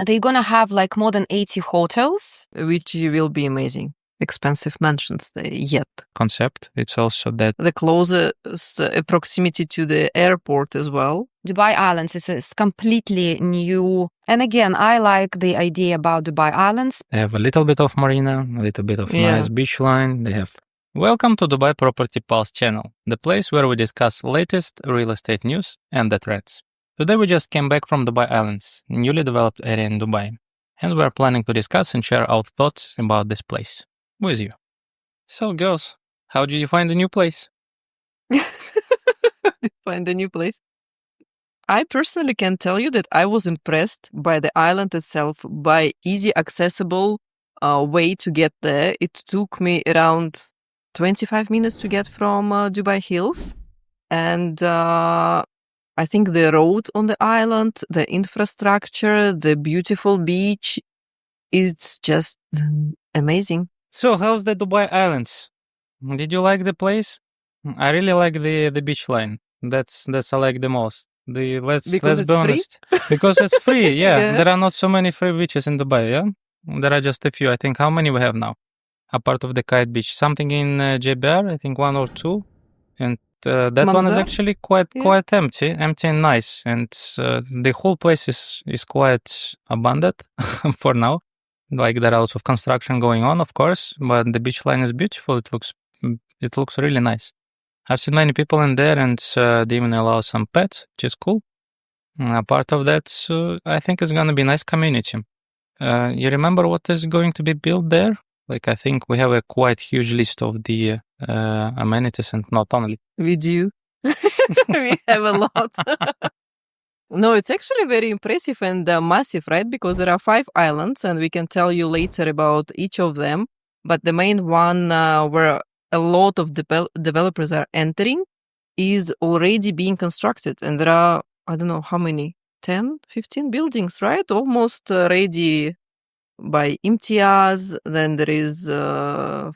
They're gonna have like more than 80 hotels, which will be amazing. Expensive mansions yet. Concept. It's also that the closest proximity to the airport as well. Dubai Islands is completely new. And again, I like the idea about Dubai Islands. they have a little bit of marina, a little bit of nice beach line. They have. Welcome to Dubai Property Pulse channel, the place where we discuss latest real estate news and the trends. Today we just came back from Dubai Islands, newly developed area in Dubai, and we are planning to discuss and share our thoughts about this place with you. So girls, how did you find the new place? Find the new place? I personally can tell you that I was impressed by the island itself, by easy accessible way to get there. It took me around 25 minutes to get from Dubai Hills. And I think the road on the island, the infrastructure, the beautiful beach, it's just amazing. So how's the Dubai Islands? Did you like the place? I really like the beach line. That's I like the most. Let's be honest. Because it's free, yeah. There are not so many free beaches in Dubai, yeah? There are just a few. I think how many we have now? Apart of the Kite Beach. Something in JBR, I think 1 or 2. And that one is actually quite empty and nice. And the whole place is quite abandoned for now. Like there are lots of construction going on, of course, but the beach line is beautiful. It looks really nice. I've seen many people in there, and they even allow some pets, which is cool. Apart of that, I think it's gonna be a nice community. You remember what is going to be built there? Like I think we have a quite huge list of the amenities, and not only. We do. We have a lot. No, it's actually very impressive and massive, right? Because there are 5 islands, and we can tell you later about each of them. But the main one where a lot of developers are entering is already being constructed. And there are, I don't know how many, 10, 15 buildings, right? Almost ready by Imtiaz. Then there is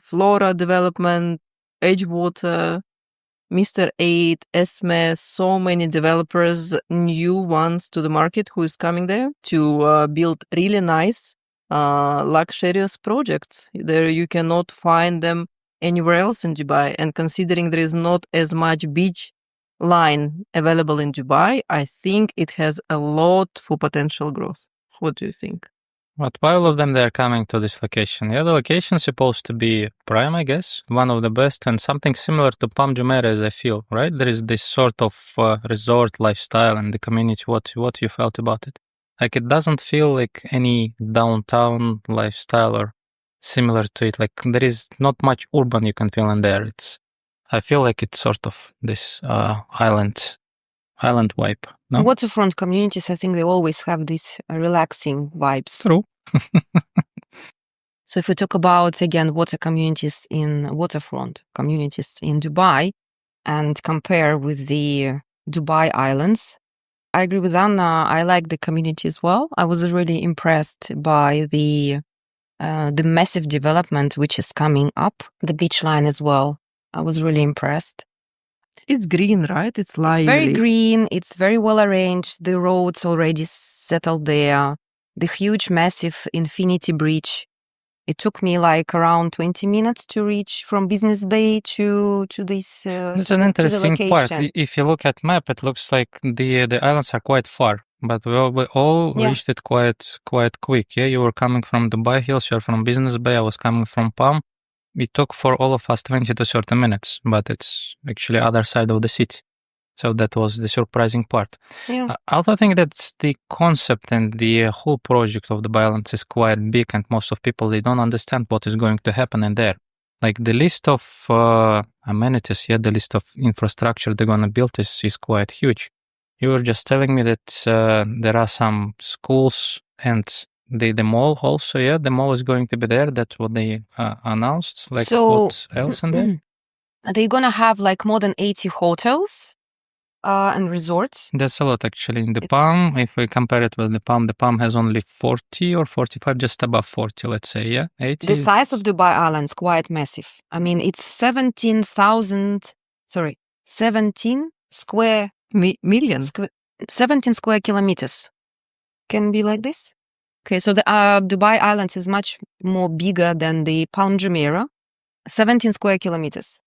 Flora Development, Edgewater, Mr. 8, Esme, so many developers, new ones to the market who is coming there to build really nice, luxurious projects. There you cannot find them anywhere else in Dubai. And considering there is not as much beach line available in Dubai, I think it has a lot for potential growth. What do you think? But why all of them they're coming to this location? Yeah, the location is supposed to be prime, I guess, one of the best, and something similar to Palm Jumeirah, as I feel, right? There is this sort of resort lifestyle in the community. What you felt about it? Like it doesn't feel like any downtown lifestyle or similar to it. Like there is not much urban you can feel in there. I feel like it's sort of this island vibe. No? Waterfront communities, I think they always have these relaxing vibes. True. So if we talk about, again, water communities in waterfront communities in Dubai and compare with the Dubai Islands, I agree with Anna. I like the community as well. I was really impressed by the massive development which is coming up, the beach line as well. I was really impressed. It's green, right? It's lively. It's very green. It's very well arranged. The roads already settled there. The huge, massive infinity bridge. It took me like around 20 minutes to reach from Business Bay to this. It's an interesting part. If you look at map, it looks like the islands are quite far, but we all reached it quite quick. Yeah, you were coming from Dubai Hills. You're from Business Bay. I was coming from Palm. It took for all of us 20 to 30 minutes, but it's actually other side of the city. So that was the surprising part. Yeah. I also think that the concept and the whole project of the Islands is quite big, and most of people, they don't understand what is going to happen in there. Like the list of amenities, the list of infrastructure they're going to build is quite huge. You were just telling me that there are some schools and the mall also, the mall is going to be there. That's what they announced. Like what else in there? They're going to have like more than 80 hotels and resorts. That's a lot actually. In the Palm, if we compare it with the Palm has only 40 or 45, just above 40, let's say, 80. The size of Dubai Islands quite massive. I mean, it's 17 square million. 17 square kilometers. Can be like this? Okay, so the Dubai Islands is much more bigger than the Palm Jumeirah, 17 square kilometers.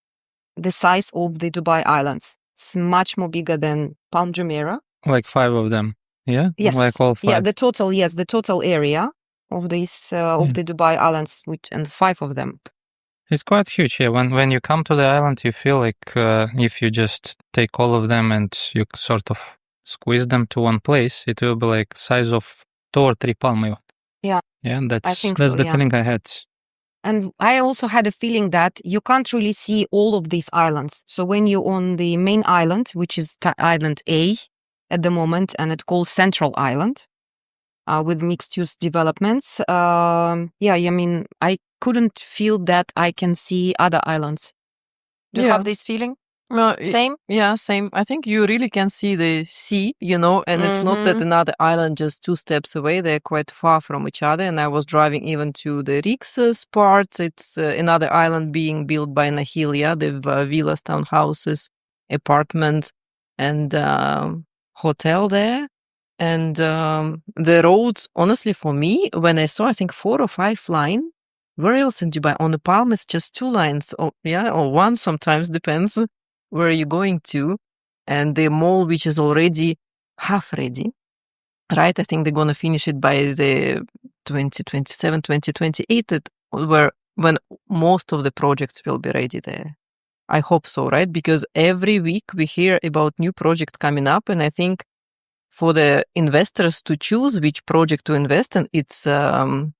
The size of the Dubai Islands. It's much more bigger than Palm Jumeirah. Like 5 of them. Yeah? Yes. Like all 5. Yeah, the total area of this of the Dubai Islands, and 5 of them. It's quite huge, yeah. When you come to the island, you feel like if you just take all of them and you sort of squeeze them to one place, it will be like size of 2 or 3 Palm even. Yeah. Yeah, that's so, the feeling I had. And I also had a feeling that you can't really see all of these islands. So when you're on the main island, which is Island A at the moment, and it's called Central Island, with mixed-use developments, I mean, I couldn't feel that I can see other islands. Do you have this feeling? Same? Yeah, same. I think you really can see the sea, and it's not that another island just 2 steps away. They're quite far from each other. And I was driving even to the Rix's part. It's another island being built by Nahilia. They've villas, townhouses, apartments, and hotel there. And the roads, honestly, for me, when I saw, I think 4 or 5 lines, where else in Dubai? On the Palm, it's just 2 lines, or 1 sometimes, depends where you're going to. And the mall, which is already half ready, right? I think they're going to finish it by the 2027, 2028, when most of the projects will be ready there. I hope so, right? Because every week we hear about new project coming up, and I think for the investors to choose which project to invest in, it's a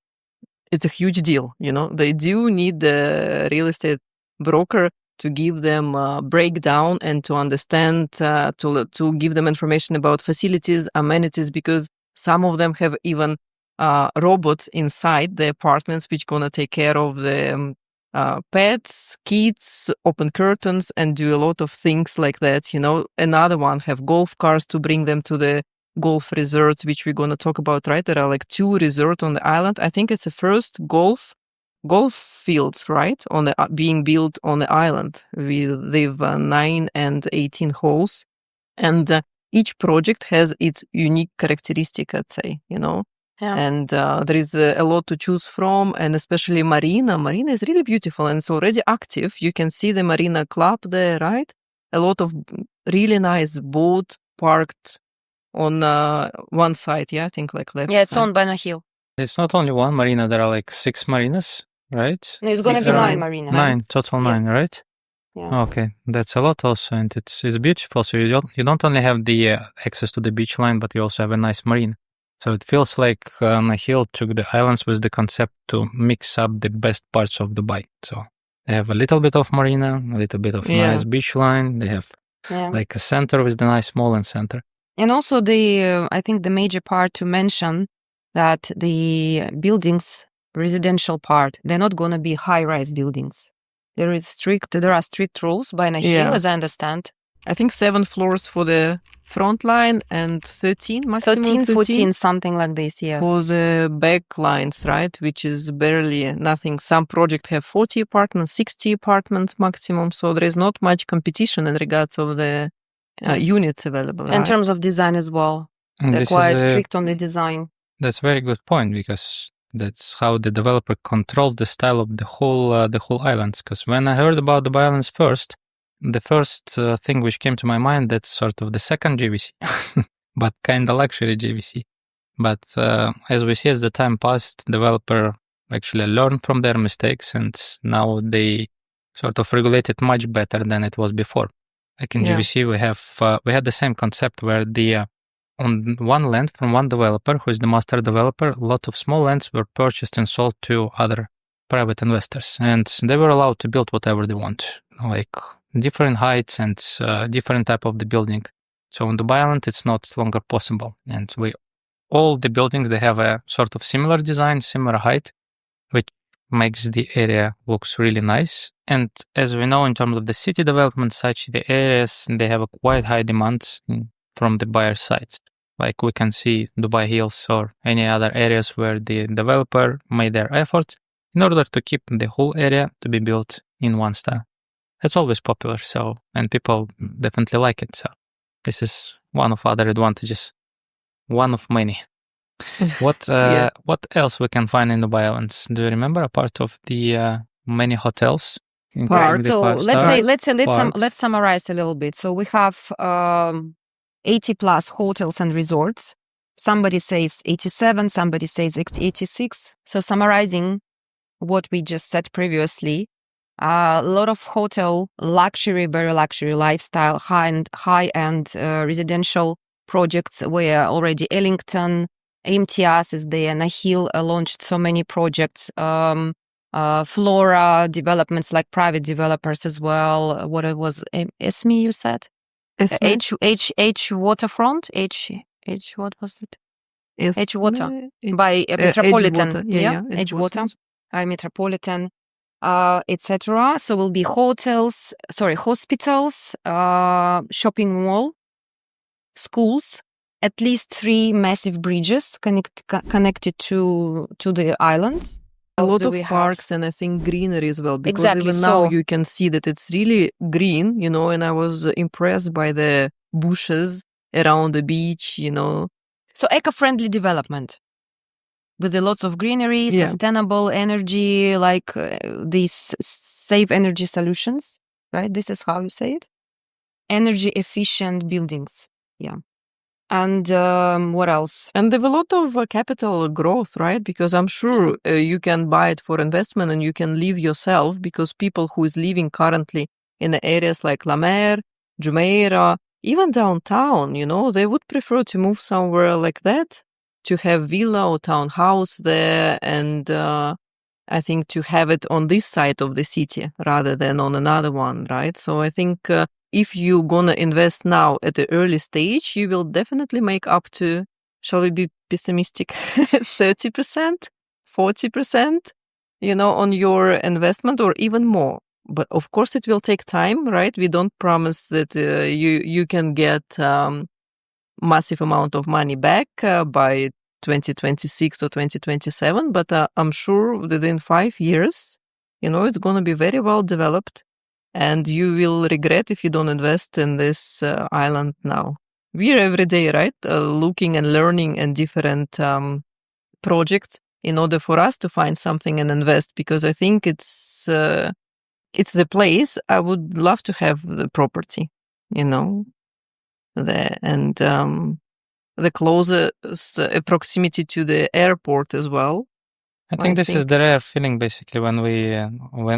huge deal. They do need the real estate broker to give them a breakdown and to understand, to give them information about facilities, amenities, because some of them have even robots inside the apartments which gonna take care of the pets, kids, open curtains, and do a lot of things like that. Another one have golf cars to bring them to the golf resorts, which we're going to talk about, right? There are like 2 resorts on the island. I think it's the first golf fields, right, on the being built on the island. They've 9 and 18 holes, and each project has its unique characteristic, I'd say, Yeah. And there is a lot to choose from, and especially Marina. Marina is really beautiful, and it's already active. You can see the Marina Club there, right? A lot of really nice boat parked on one side, I think like left Yeah, it's side. on by Hill. It's not only 1 marina, there are like 6 marinas, right? No, it's going to be 9 marinas. 9, total 9, right? Yeah. Okay, that's a lot also, and it's beautiful. So you don't only have the access to the beach line, but you also have a nice marina. So it feels like Nahil took the islands with the concept to mix up the best parts of Dubai. So they have a little bit of marina, a little bit of nice beach line. They have like a center with the nice mall and center. And also I think the major part to mention that the buildings, residential part, they're not going to be high-rise buildings. There are strict rules by Nahil, as I understand. I think 7 floors for the front line and 13 maximum. 14, something like this, yes. For the back lines, right, which is barely nothing. Some projects have 40 apartments, 60 apartments maximum, so there is not much competition in regards of the units available. In terms of design as well. And they're quite strict on the design. That's a very good point, because that's how the developer controls the style of the whole islands. Because when I heard about the islands first, the first thing which came to my mind, that's sort of the second JVC, but kind of luxury JVC. But as we see, as the time passed, developer actually learned from their mistakes, and now they sort of regulate it much better than it was before. Like in JVC, we had the same concept where on one land from one developer, who is the master developer, a lot of small lands were purchased and sold to other private investors, and they were allowed to build whatever they want, like different heights and different type of the building. So on Dubai Island, it's not longer possible, and all the buildings, they have a sort of similar design, similar height, which makes the area looks really nice. And as we know, in terms of the city development, such the areas, they have a quite high demand from the buyer sides. Like we can see Dubai Hills or any other areas where the developer made their efforts in order to keep the whole area to be built in one style. That's always popular, and people definitely like it. So this is one of other advantages, one of many. What else we can find in the islands? Do you remember a part of the many hotels? Parks. So Parks. let's summarize a little bit. So we have 80 plus hotels and resorts. Somebody says 87, somebody says 86. So summarizing what we just said previously, a lot of hotel luxury, very luxury lifestyle, high-end residential projects where already Ellington, MTS is there, Nahil launched so many projects, Flora developments like private developers as well. What it was, Esme, you said? H Waterfront? What was it? H Water by Metropolitan. H Water by Metropolitan, etc. So will be hospitals, shopping mall, schools, at least 3 massive bridges connected to the islands. A lot of parks and I think greenery as well, because even now you can see that it's really green, and I was impressed by the bushes around the beach, So eco-friendly development with lots of greenery, sustainable energy, like these safe energy solutions, right? This is how you say it. Energy efficient buildings. Yeah. And what else? And there's a lot of capital growth, right? Because I'm sure you can buy it for investment and you can live yourself, because people who is living currently in the areas like La Mer, Jumeirah, even downtown, they would prefer to move somewhere like that, to have villa or townhouse there, and I think to have it on this side of the city rather than on another one, right? So I think if you're gonna invest now at the early stage, you will definitely make up to, shall we be pessimistic, 30%, 40%, on your investment, or even more. But of course it will take time, right? We don't promise that you can get massive amount of money back by 2026 or 2027, but I'm sure within 5 years, it's going to be very well developed, and you will regret if you don't invest in this island now. We're every day, right, looking and learning in different projects in order for us to find something and invest, because I think it's the place I would love to have the property, there, and the closest proximity to the airport as well. I think this is the rare feeling, basically, when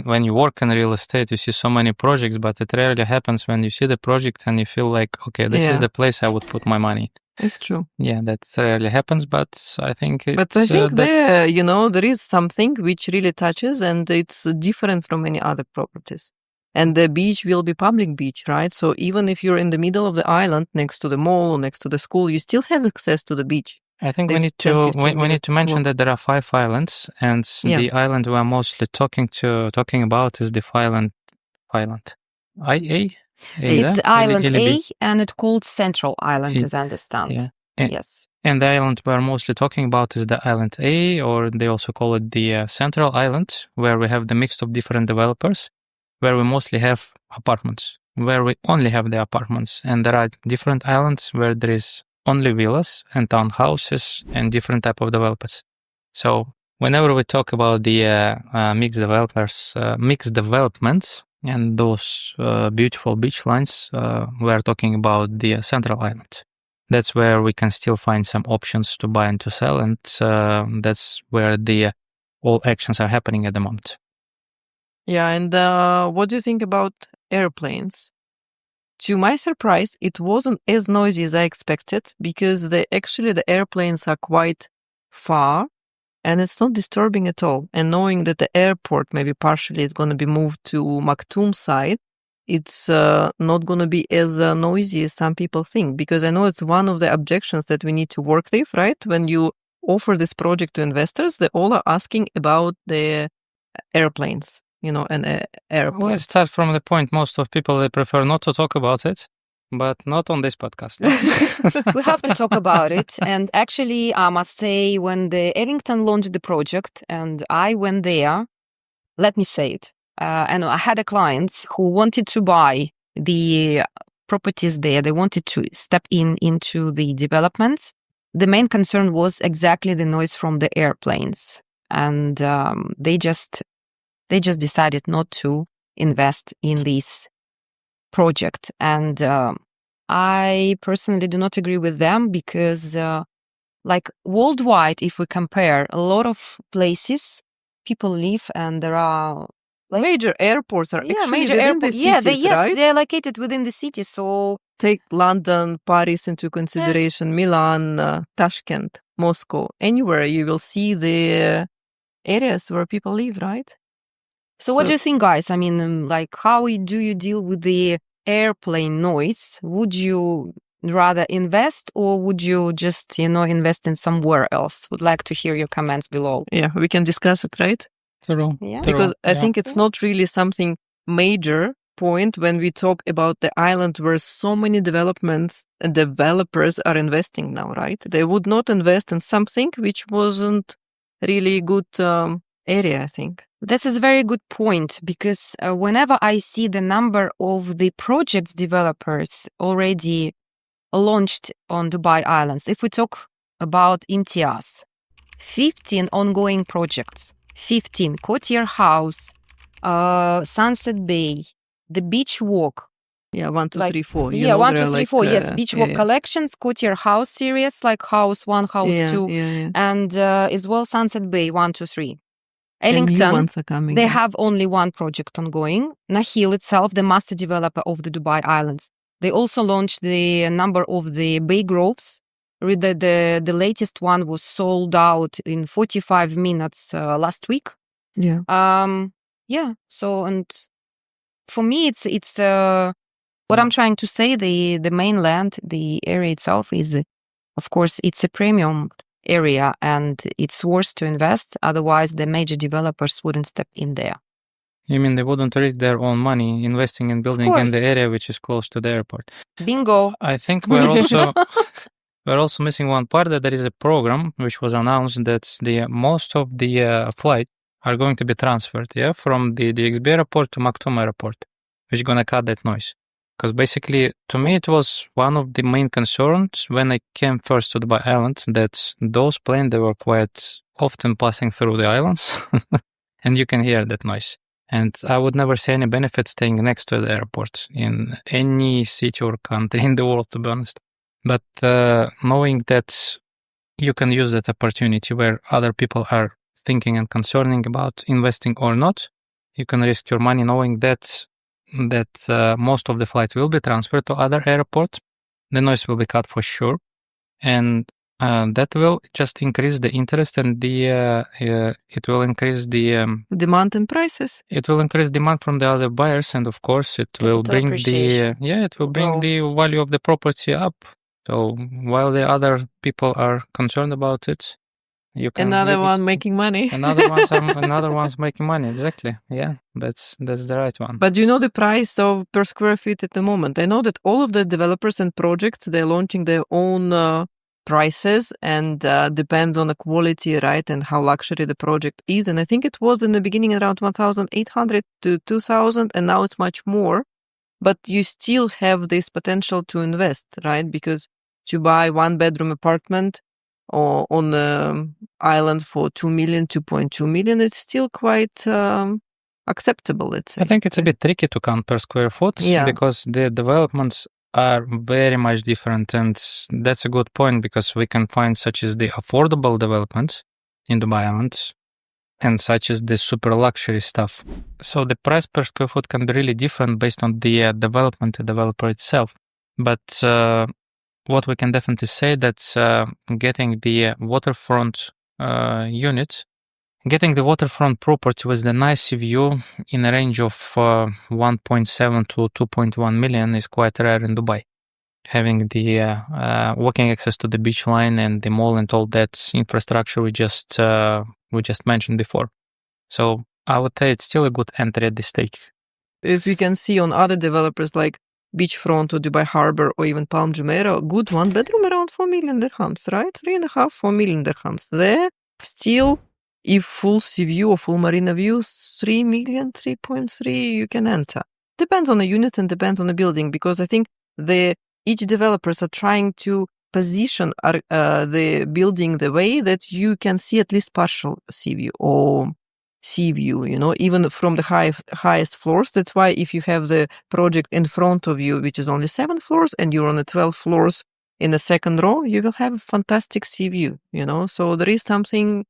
when you work in real estate, you see so many projects, but it rarely happens when you see the project and you feel like, okay, this is the place I would put my money. It's true. Yeah, that rarely happens, but I think there is something which really touches, and it's different from any other properties. And the beach will be public beach, right? So even if you're in the middle of the island, next to the mall or next to the school, you still have access to the beach. I think we need to mention that there are 5 islands, and the island we are mostly talking about is the island. IA? It's island A, and it's called Central Island, as I understand. Yeah. Yes. And the island we are mostly talking about is the island A, or they also call it the Central Island, where we have the mix of different developers, where we mostly have apartments, where we only have the apartments. And there are different islands where there is only villas and townhouses and different type of developers. So whenever we talk about the mixed developments and those beautiful beach lines, we are talking about the Central Island. That's where we can still find some options to buy and to sell, and that's where all actions are happening at the moment. Yeah, and what do you think about airplanes? To my surprise, it wasn't as noisy as I expected, because the airplanes are quite far, and it's not disturbing at all. And knowing that the airport maybe partially is going to be moved to Maktoum side, it's not going to be as noisy as some people think, because I know it's one of the objections that we need to work with, right? When you offer this project to investors, they all are asking about the airplanes, an airport. Let's start from the point. Most of people, they prefer not to talk about it, but not on this podcast. We have to talk about it. And actually, I must say, when the Ellington launched the project and I went there, let me say it, and I had a client who wanted to buy the properties there. They wanted to step into the developments. the main concern was exactly the noise from the airplanes. And they just decided not to invest in this project. And I personally do not agree with them because like worldwide, if we compare a lot of places people live and there are like major airports are actually major within the cities, right? They're located within the city. So take London, Paris into consideration, Milan, Tashkent, Moscow, anywhere you will see the areas where people live, right? So what do you think, guys? I mean, like, how do you deal with the airplane noise? Would you rather invest or would you just, invest in somewhere else? Would like to hear your comments below. Yeah, we can discuss it, right? True. Yeah. Because I think it's not really something major point when we talk about the island where so many developments and developers are investing now, right? They would not invest in something which wasn't really good area, I think. This is a very good point because whenever I see the number of the projects developers already launched on Dubai Islands, if we talk about Imtiaz, 15 ongoing projects, 15 Courtier House, Sunset Bay, the Beach Walk. Yeah, 1, 2, 3, 4. 1, 2, 3, 4. Yes, Beach Walk collections, Courtier House series like House 1, House 2, and as well Sunset Bay 1, 2, 3. Ellington, they have only one project ongoing. Nahil itself, the master developer of the Dubai Islands. They also launched the number of the Bay Groves. The latest one was sold out in 45 minutes last week. Yeah. So, and for me, it's what I'm trying to say. The mainland, the area itself is, of course, it's a premium area and it's worth to invest. Otherwise, the major developers wouldn't step in there. You mean they wouldn't risk their own money investing in building in the area which is close to the airport? Bingo. I think we're also missing one part, that there is a program which was announced that the most of the flights are going to be transferred, from the XB airport to Maktoum airport, which is going to cut that noise. Because basically, to me, it was one of the main concerns when I came first to Dubai Islands, that those planes, they were quite often passing through the islands, and you can hear that noise. And I would never see any benefit staying next to the airport in any city or country in the world, to be honest. But knowing that you can use that opportunity where other people are thinking and concerning about investing or not, you can risk your money knowing that most of the flights will be transferred to other airports. The noise will be cut for sure. And that will just increase the interest and it will increase the demand and prices. It will increase demand from the other buyers, and of course, it will bring the value of the property up. So while the other people are concerned about it, another one making money. Another one's making money. Exactly. Yeah, that's the right one. But do you know the price of per square feet at the moment? I know that all of the developers and projects, they're launching their own prices and depends on the quality, right, and how luxury the project is. And I think it was in the beginning around 1,800 to 2,000, and now it's much more. But you still have this potential to invest, right? Because to buy 1-bedroom apartment or on the island for 2 million, 2.2 million, it's still quite acceptable, let's say. I think it's a bit tricky to count per square foot because the developments are very much different, and that's a good point because we can find such as the affordable developments in Dubai Islands and such as the super luxury stuff. So the price per square foot can be really different based on the developer itself. But what we can definitely say that getting the waterfront units, getting the waterfront property with the nice view in a range of 1.7 to 2.1 million is quite rare in Dubai. Having the walking access to the beach line and the mall and all that infrastructure we just mentioned before. So I would say it's still a good entry at this stage. If you can see on other developers like Beachfront or Dubai Harbor or even Palm Jumeirah, good 1-bedroom around 4 million dirhams, right? 3.5, 4 million dirhams. There, still, if full sea view or full marina view, 3 million, 3.3, you can enter. Depends on the unit and depends on the building, because I think each developers are trying to position the building the way that you can see at least partial sea view or sea view, even from the highest floors. That's why if you have the project in front of you, which is only 7 floors, and you're on the 12 floors in the second row, you will have a fantastic sea view, So there is something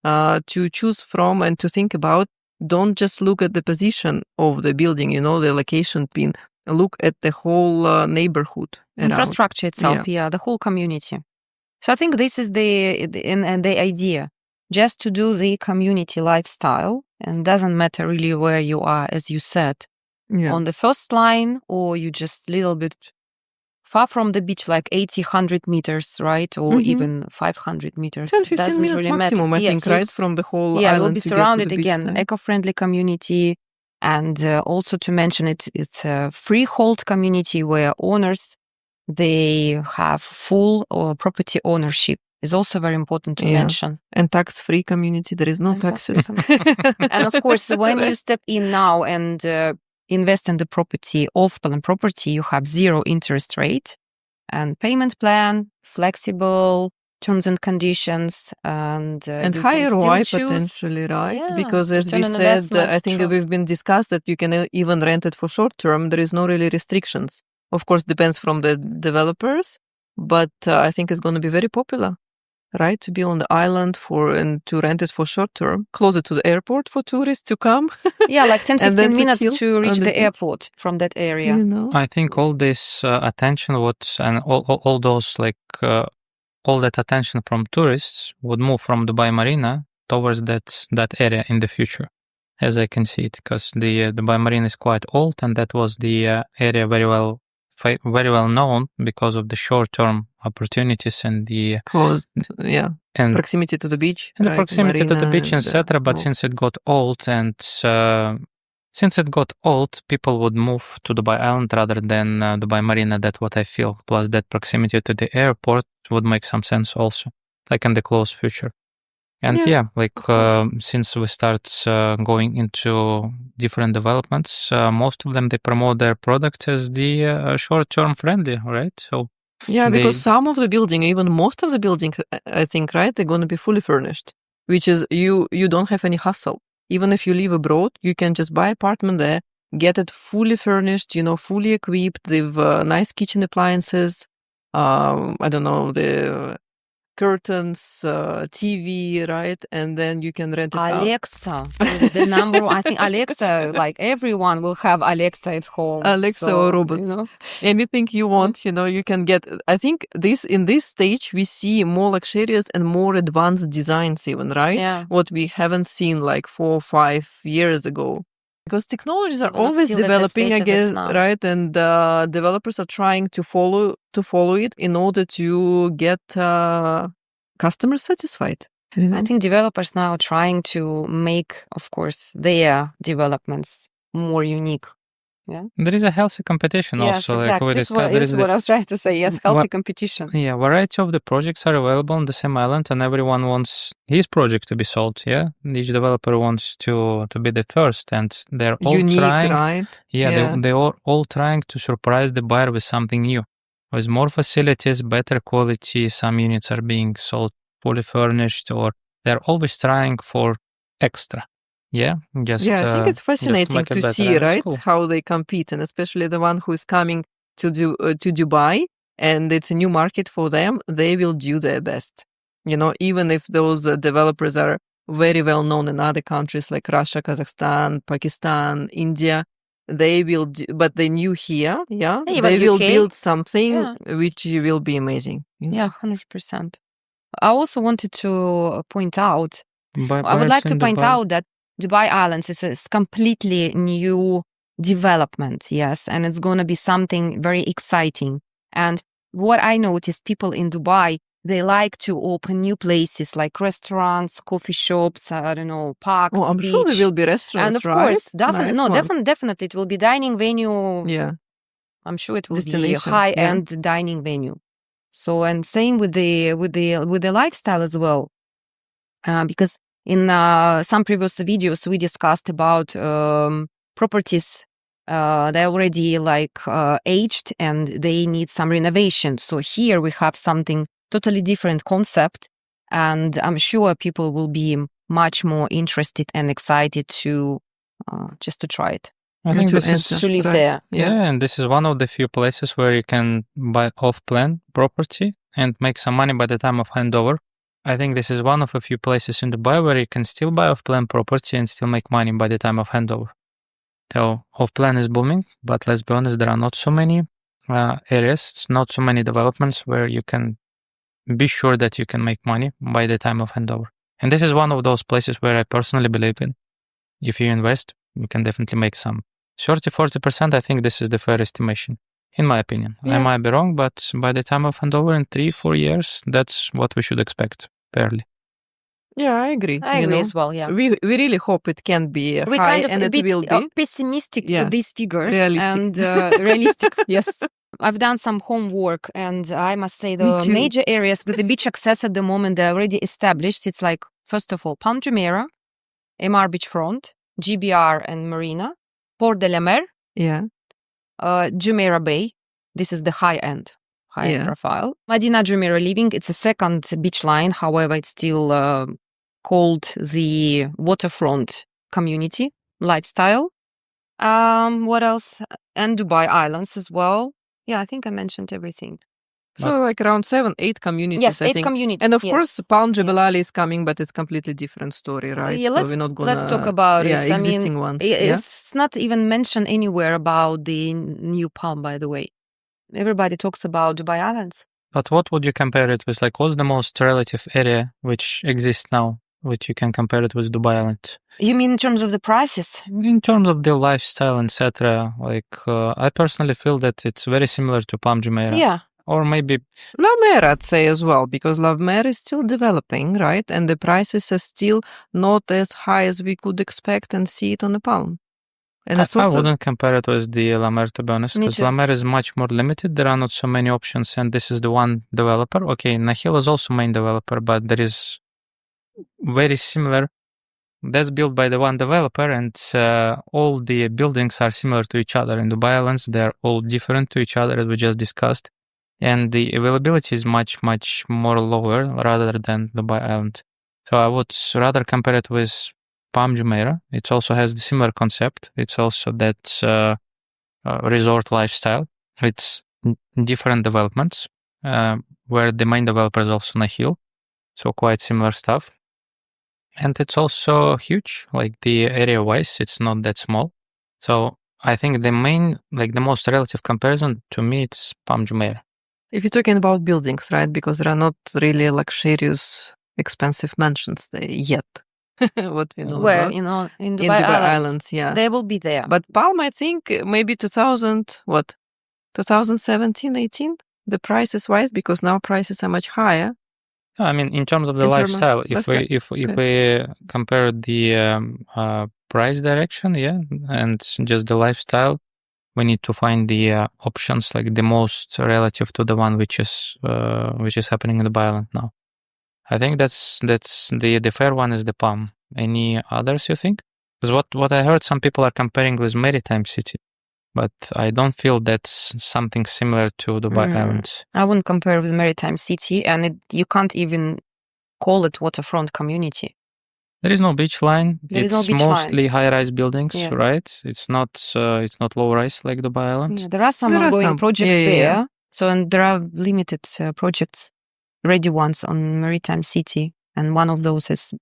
to choose from and to think about. Don't just look at the position of the building, the location pin. Look at the whole neighborhood. Infrastructure itself, the whole community. So I think this is the idea, just to do the community lifestyle, and doesn't matter really where you are, as you said, on the first line, or you just a little bit far from the beach, like 80, 100 meters, right? Or even 500 meters. 10-15 doesn't minutes really maximum, matter. I think, right? From the whole island. We'll be to surrounded get to the again, beach eco-friendly community. And also to mention it's a freehold community where owners, they have full property ownership. Is also very important to mention. And tax-free community, there is no taxes. And of course, when you step in now and invest in the property, off-plan property, you have 0 interest rate and payment plan, flexible terms and conditions, and higher ROI potentially, right? Because as we said, I think we've been discussed that you can even rent it for short term. There is no really restrictions. Of course, depends from the developers, but I think it's going to be very popular, right? To be on the island and to rent it for short term, closer to the airport for tourists to come. Like 10-15 minutes to reach the airport from that area. I think all this attention and all those all that attention from tourists would move from Dubai Marina towards that area in the future, as I can see it, because the Dubai Marina is quite old, and that was the area very well known because of the short-term opportunities and the and proximity to the beach, and the proximity to the beach, etc. But since it got old, people would move to Dubai Island rather than Dubai Marina. That's what I feel. Plus, that proximity to the airport would make some sense also, like in the close future. And since we start going into different developments, most of them, they promote their product as the short-term friendly, right? So because some of the building, even most of the building, I think, right, they're going to be fully furnished, which is you don't have any hassle. Even if you live abroad, you can just buy apartment there, get it fully furnished, fully equipped with nice kitchen appliances. I don't know, the curtains, TV, right? And then you can rent it Alexa is the number one. I think Alexa, like everyone will have Alexa at home. Alexa or robots. Anything you want, you can get. I think in this stage, we see more luxurious and more advanced designs even, right? Yeah. What we haven't seen like 4 or 5 years ago. Because technologies are always developing, I guess, right? And developers are trying to follow it in order to get customers satisfied. I think developers now are trying to make, of course, their developments more unique. Yeah. There is a healthy competition also. Exactly. This is what I was trying to say. Yes, healthy competition. Yeah, variety of the projects are available on the same island, and everyone wants his project to be sold. Yeah, each developer wants to be the first, and they're all unique, trying. Right? Yeah, they are all trying to surprise the buyer with something new, with more facilities, better quality. Some units are being sold fully furnished, or they're always trying for extra. I think it's fascinating to see, right, how they compete, and especially the one who is coming to Dubai, and it's a new market for them. They will do their best, even if those developers are very well known in other countries like Russia, Kazakhstan, Pakistan, India. They will, but they new here, they will build something which will be amazing. 100%. I also wanted to point out. I would like to point out that Dubai Islands is a completely new development, yes, and it's going to be something very exciting. And what I noticed, people in Dubai, they like to open new places like restaurants, coffee shops, I don't know, parks, I'm beach. sure there will be restaurants, and of right? course, definitely, it will be dining venue. Yeah, I'm sure it will be a high-end dining venue. So, and same with the lifestyle as well, because in some previous videos, we discussed about properties they're already aged and they need some renovation. So here we have something totally different concept, and I'm sure people will be much more interested and excited to just to try it. I think to this is enter, To live right. there. yeah, and this is one of the few places where you can buy off-plan property and make some money by the time of handover. I think this is one of a few places in Dubai where you can still buy off-plan property and still make money by the time of handover. So off-plan is booming, but let's be honest, there are not so many areas, not so many developments where you can be sure that you can make money by the time of handover. And this is one of those places where I personally believe in. If you invest, you can definitely make some 30-40%. I think this is the fair estimation, in my opinion. I Yeah. might be wrong, but by the time of handover in 3-4 years, that's what we should expect fairly. Yeah, I agree. I agree as well, yeah. We really hope it can be We high, kind of and a it bit will be. pessimistic Yeah. with these figures. Realistic. And realistic, yes. I've done some homework, and I must say Me the too. major areas with the beach access at the moment, they're already established. It's first of all, Palm Jumeirah, MR Beachfront, GBR and Marina, Port de la Mer, Yeah. Jumeirah Bay. This is the high-end Yeah. profile. Medina Jumeirah Living, it's a second beach line. However, it's still called the Waterfront Community Lifestyle. What else? And Dubai Islands as well. Yeah, I think I mentioned everything. So around 7-8 communities, Yes, I 8 think. communities. And of yes. course, Palm Jumeirah is coming, but it's completely different story, right? Yeah, so let's we're not gonna. let's talk about it. Existing ones. Yeah. It's not even mentioned anywhere about the new Palm, by the way. Everybody talks about Dubai Islands. But what would you compare it with? What's the most relative area which exists now, which you can compare it with Dubai Island? You mean in terms of the prices? In terms of the lifestyle, etc. I personally feel that it's very similar to Palm Jumeirah. Yeah. Or maybe La Mer, I'd say as well, because La Mer is still developing, right? And the prices are still not as high as we could expect and see it on the Palm. And it's I also wouldn't compare it with the La Mer, to be honest, Me because too. La Mer is much more limited. There are not so many options, and this is the one developer. Okay, Nahil is also main developer, but there is very similar. That's built by the one developer, and all the buildings are similar to each other. In Dubai Islands, they're all different to each other, as we just discussed, and the availability is much, much more lower rather than Dubai Island. So I would rather compare it with Palm Jumeirah. It also has the similar concept. It's also that resort lifestyle. It's different developments, where the main developer is also Nahil, so quite similar stuff. And it's also huge, the area-wise, it's not that small. So I think the most relative comparison to me, it's Palm Jumeirah. if you're talking about buildings, right? Because there are not really luxurious, expensive mansions there yet. What we know Where, about. in In Dubai, Dubai Islands. Islands, yeah. They will be there. But Palm, I think maybe 2017, 18, the prices wise, because now prices are much higher. I mean, in terms of the In terms of lifestyle, lifestyle, if we compare the price direction, yeah, and just the lifestyle, we need to find the options the most relative to the one which is happening in the Island now. I think that's the fair one is the Palm. Any others you think? Because what I heard, some people are comparing with Maritime City, but I don't feel that's something similar to Dubai Islands. I wouldn't compare with Maritime City, and you can't even call it waterfront community. There is no beach line. There is no It's beach line. mostly high-rise buildings, Yeah. right? It's not low-rise like Dubai Island. Yeah, there are some There are ongoing some. projects Yeah, there. yeah. So, and there are limited projects, ready ones on Maritime City, and one of those is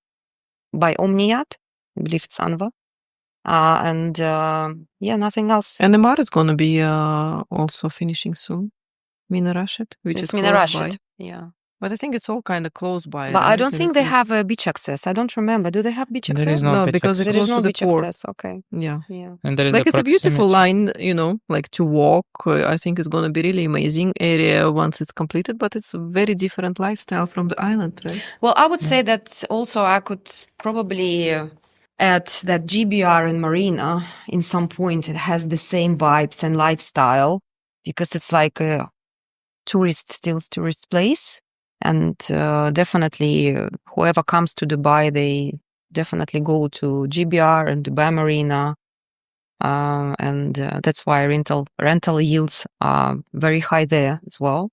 by Omniat. I believe it's Anva. Nothing else. And the Mar is going to be also finishing soon. Mina Rashid, which It's is Mina close Rashid. by. Yeah. But I think it's all kind of close by. But I right? don't And think it's they like- have a beach access. I don't remember. Do they have beach There access? is no beach because access. it's There is close no to the beach port. access. Okay. Yeah. Yeah. And there is It's a beautiful proximity. line, to walk. I think it's going to be really amazing area once it's completed, but it's a very different lifestyle from the island, right? Well, I would say that also I could probably add that GBR and Marina, in some point, it has the same vibes and lifestyle because it's like a tourist place. And definitely, whoever comes to Dubai, they definitely go to GBR and Dubai Marina. And that's why rental yields are very high there as well.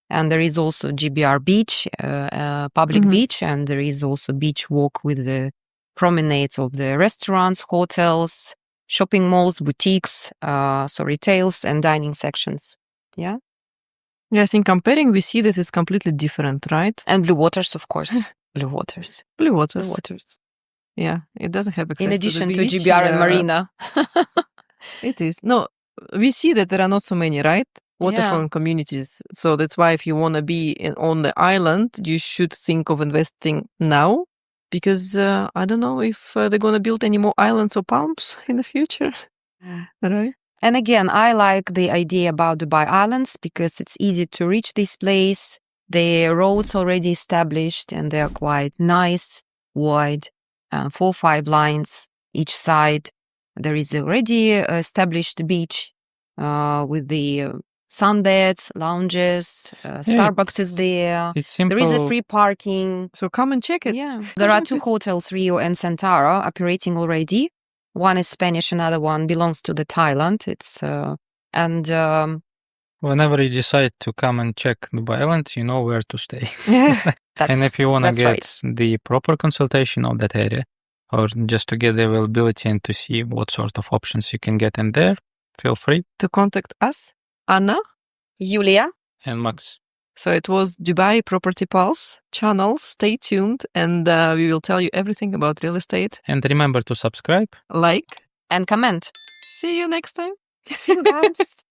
And there is also GBR beach, public beach, and there is also beach walk with the promenades of the restaurants, hotels, shopping malls, boutiques, so retails and dining sections. Yeah. Yeah, I think comparing, we see that it's completely different, right? And blue waters, of course. Blue waters. Blue waters. Yeah, it doesn't have access in addition to the beach, GBR and Marina. It is. No, we see that there are not so many, right? Waterfront communities. So that's why if you want to be on the island, you should think of investing now. Because I don't know if they're going to build any more islands or palms in the future. Right? And again, I like the idea about Dubai Islands because it's easy to reach this place. The roads already established and they're quite nice, wide, 4 or 5 lines each side. There is already established beach with the sunbeds, lounges, Starbucks is there. It's simple. There is a free parking. So come and check it. Yeah. There are 2 hotels, Rio and Santara, operating already. One is Spanish, another one belongs to the Thailand. It's whenever you decide to come and check Dubai Island, you know where to stay. And if you want to get right. the proper consultation of that area, or just to get the availability and to see what sort of options you can get in there, feel free to contact us, Anna, Yulia, and Max. So it was Dubai Property Pulse channel. Stay tuned and we will tell you everything about real estate. And remember to subscribe, like, and comment. See you next time. See you guys.